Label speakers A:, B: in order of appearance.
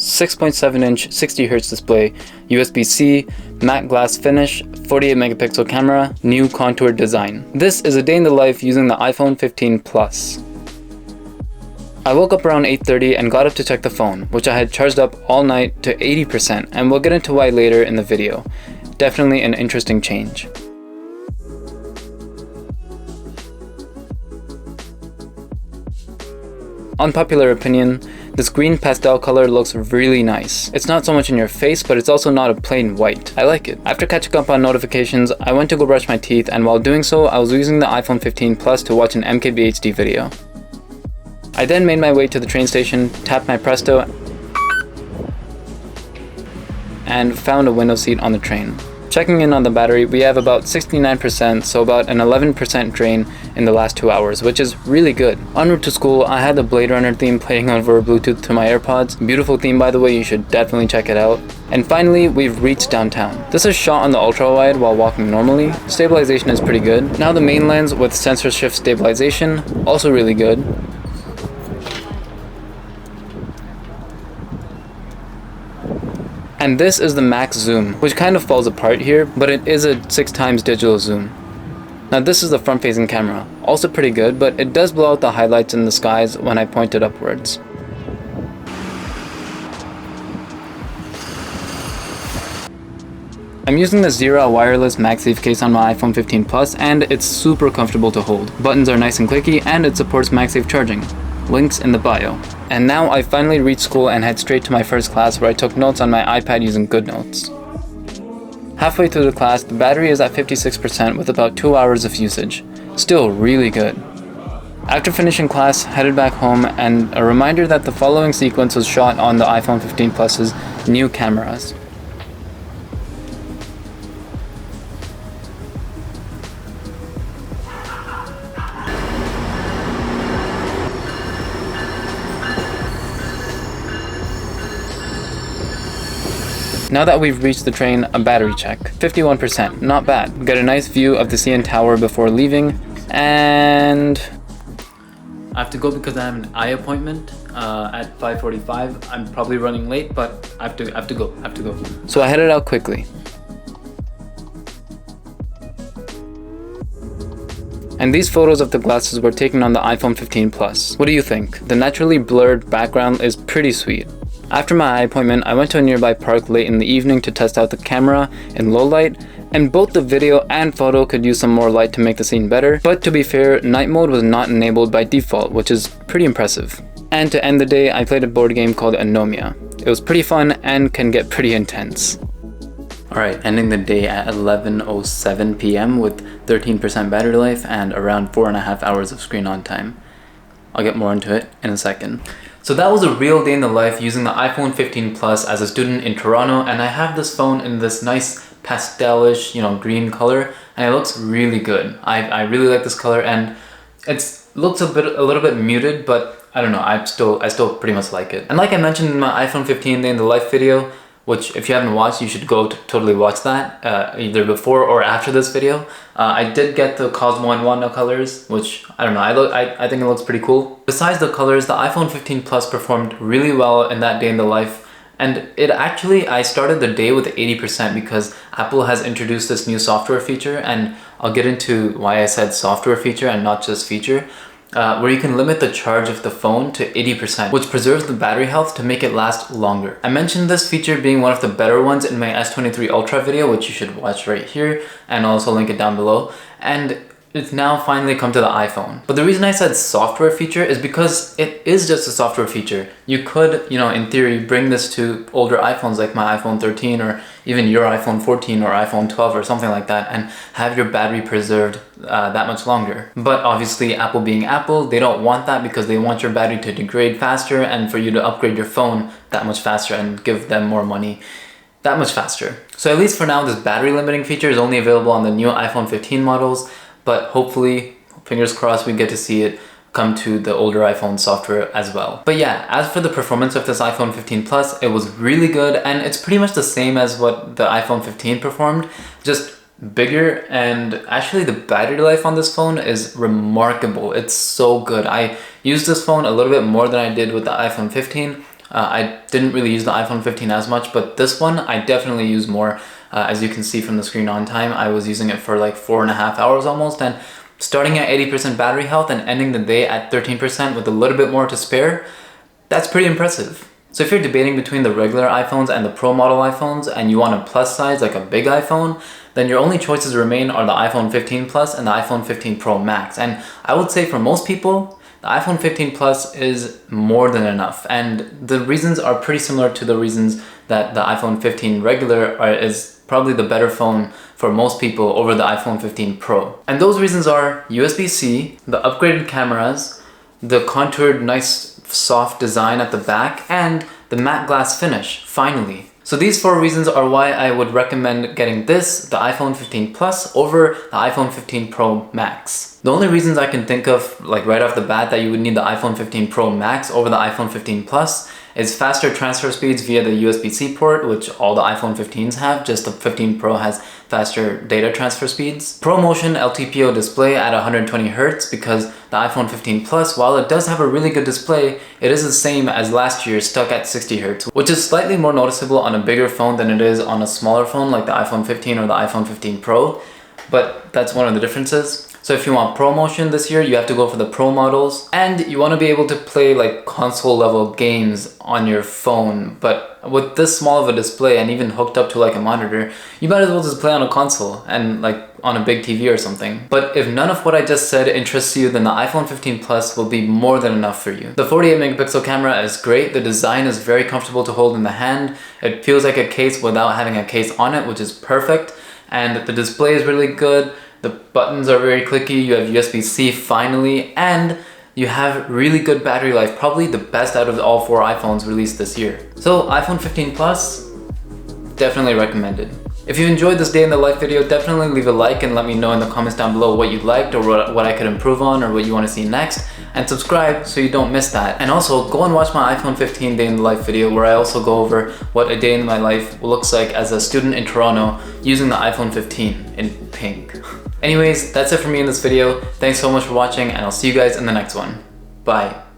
A: 6.7-inch 60Hz display, USB-C, matte glass finish, 48 megapixel camera, new contour design. This is a day in the life using the iPhone 15 Plus. I woke up around 8:30 and got up to check the phone, which I had charged up all night to 80%, and we'll get into why later in the video. Definitely an interesting change. Unpopular opinion, this green pastel color looks really nice. It's not so much in your face, but it's also not a plain white. I like it. After catching up on notifications, I went to go brush my teeth, and while doing so, I was using the iPhone 15 Plus to watch an MKBHD video. I then made my way to the train station, tapped my Presto, and found a window seat on the train. Checking in on the battery, we have about 69%, so about an 11% drain in the last 2 hours, which is really good. En route to school, I had the Blade Runner theme playing over Bluetooth to my AirPods. Beautiful theme, by the way, you should definitely check it out. And finally, we've reached downtown. This is shot on the ultra-wide while walking normally. Stabilization is pretty good. Now the main lens with sensor shift stabilization, also really good. And this is the max zoom, which kind of falls apart here, but it is a 6x digital zoom. Now this is the front-facing camera, also pretty good, but it does blow out the highlights in the skies when I point it upwards. I'm using the Zira wireless MagSafe case on my iPhone 15 Plus, and it's super comfortable to hold. Buttons are nice and clicky, and it supports MagSafe charging. Links in the bio. And now I finally reached school and head straight to my first class where I took notes on my iPad using GoodNotes. Halfway through the class, the battery is at 56% with about 2 hours of usage. Still really good. After finishing class, headed back home, and a reminder that the following sequence was shot on the iPhone 15 Plus's new cameras. Now that we've reached the train, a battery check. 51%, not bad. We got a nice view of the CN Tower before leaving, and I have to go because I have an eye appointment at 5:45. I'm probably running late, but I have to go. So I headed out quickly. And these photos of the glasses were taken on the iPhone 15 Plus. What do you think? The naturally blurred background is pretty sweet. After my eye appointment, I went to a nearby park late in the evening to test out the camera in low light, and both the video and photo could use some more light to make the scene better, but to be fair, night mode was not enabled by default, which is pretty impressive. And to end the day, I played a board game called Anomia. It was pretty fun and can get pretty intense. Alright, ending the day at 11:07 p.m. with 13% battery life and around 4.5 hours of screen on time. I'll get more into it in a second. So that was a real day in the life using the iPhone 15 Plus as a student in Toronto, and I have this phone in this nice pastelish, green color, and it looks really good. I really like this color, and it looks a little bit muted, but I don't know, I still pretty much like it. And like I mentioned in my iPhone 15 day in the life video, which if you haven't watched, you should go to totally watch that, either before or after this video. I did get the Cosmo and Wanda colors, which I don't know, I think it looks pretty cool. Besides the colors, the iPhone 15 Plus performed really well in that day in the life, and I started the day with 80% because Apple has introduced this new software feature, and I'll get into why I said software feature and not just feature. Where you can limit the charge of the phone to 80%, which preserves the battery health to make it last longer. I mentioned this feature being one of the better ones in my S23 Ultra video, which you should watch right here, and I'll also link it down below. And it's now finally come to the iPhone. But the reason I said software feature is because it is just a software feature. You could, in theory, bring this to older iPhones like my iPhone 13 or even your iPhone 14 or iPhone 12 or something like that, and have your battery preserved that much longer. But obviously, Apple being Apple, they don't want that because they want your battery to degrade faster and for you to upgrade your phone that much faster and give them more money that much faster. So at least for now, this battery limiting feature is only available on the new iPhone 15 models, but hopefully, fingers crossed, we get to see it come to the older iPhone software as well. But yeah, as for the performance of this iPhone 15 Plus, it was really good, and it's pretty much the same as what the iPhone 15 performed, just bigger. And actually the battery life on this phone is remarkable. It's so good. I used this phone a little bit more than I did with the iPhone 15. I didn't really use the iPhone 15 as much, but this one I definitely use more. As you can see from the screen on time, I was using it for like 4.5 hours almost, and starting at 80% battery health and ending the day at 13% with a little bit more to spare, that's pretty impressive. So if you're debating between the regular iPhones and the Pro model iPhones and you want a plus size, like a big iPhone, then your only choices remain are the iPhone 15 Plus and the iPhone 15 Pro Max. And I would say for most people, the iPhone 15 Plus is more than enough. And the reasons are pretty similar to the reasons that the iPhone 15 regular is probably the better phone for most people over the iPhone 15 Pro. And those reasons are USB-C, the upgraded cameras, the contoured nice soft design at the back, and the matte glass finish, finally. So these 4 reasons are why I would recommend getting this, the iPhone 15 Plus, over the iPhone 15 Pro Max. The only reasons I can think of, like right off the bat, that you would need the iPhone 15 Pro Max over the iPhone 15 Plus is faster transfer speeds via the USB-C port, which all the iPhone 15s have, just the 15 Pro has faster data transfer speeds. ProMotion LTPO display at 120 Hz, because the iPhone 15 Plus, while it does have a really good display, it is the same as last year, stuck at 60 Hz, which is slightly more noticeable on a bigger phone than it is on a smaller phone like the iPhone 15 or the iPhone 15 Pro, but that's one of the differences. So if you want ProMotion this year, you have to go for the Pro models, and you want to be able to play like console level games on your phone, but with this small of a display and even hooked up to like a monitor, you might as well just play on a console and like on a big TV or something. But if none of what I just said interests you, then the iPhone 15 Plus will be more than enough for you. The 48 megapixel camera is great, the design is very comfortable to hold in the hand, it feels like a case without having a case on it, which is perfect, and the display is really good. The buttons are very clicky, you have USB-C finally, and you have really good battery life, probably the best out of all 4 iPhones released this year. So iPhone 15 Plus, definitely recommended. If you enjoyed this day in the life video, definitely leave a like and let me know in the comments down below what you liked or what I could improve on or what you want to see next. And subscribe so you don't miss that. And also go and watch my iPhone 15 day in the life video, where I also go over what a day in my life looks like as a student in Toronto using the iPhone 15 in pink. Anyways, that's it for me in this video. Thanks so much for watching, and I'll see you guys in the next one. Bye.